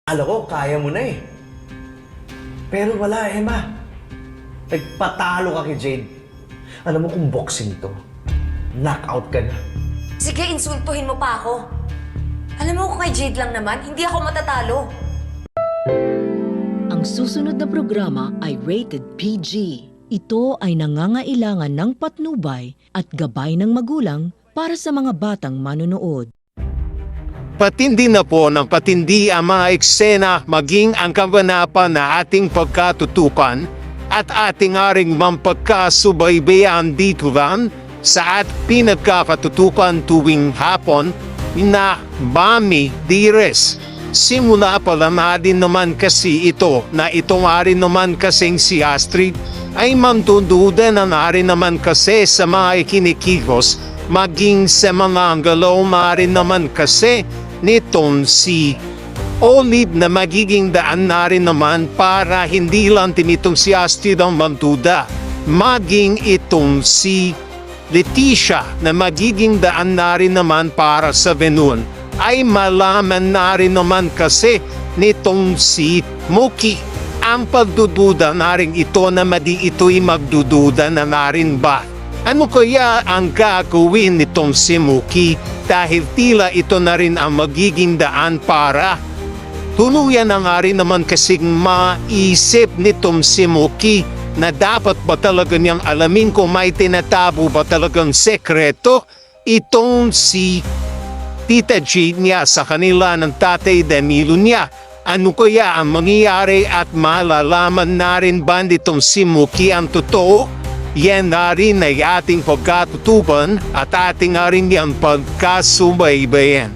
Alam ko, kaya mo na eh. Pero wala, Emma. Nagpatalo ka kay Jade. Alam mo kung boxing to, knockout ka na. Sige, insultuhin mo pa ako. Alam mo kung kay Jade lang naman, hindi ako matatalo. Ang susunod na programa ay rated PG. Ito ay nangangailangan ng patnubay at gabay ng magulang para sa mga batang manonood. Patindi na po ng patindi ang mga eksena maging ang kabanapan na ating pagkatutukan at ating aring mampagkasubaybayan dito lang sa at pinagkakatutukan tuwing hapon na Mami Dearest. Simula pala na din naman kasi ito na ito nga rin naman kasing si Astrid ay mandududa na rin naman kasi sa mga ikinikikos maging sa mga galaw rin naman kasi nitong si Olive na magiging daan na rin naman para hindi lang tinitong si Astrid ang manduda. Maging itong si Leticia na magiging daan na rin naman para sa Venun ay malaman na rin naman kasi nitong si Muki ang pagdududa na rin ito na madi ito'y magdududa na rin ba? Ano kaya ang gagawin nitong si Muki dahil tila ito na rin ang magiging daan para tuluyan na nga rin naman kasing maisip nitong si Muki na dapat ba talaga niyang alamin kung may tinatabo ba talagang sekreto itong si Tita Jade niya sa kanila ng Tatay Danilo niya. Ano kaya ang mangyayari at malalaman na rin ba nitong si Muki ang totoo? Yan na rin ay ating pagkatutupan at ating na rin yung pagkasubaybayan.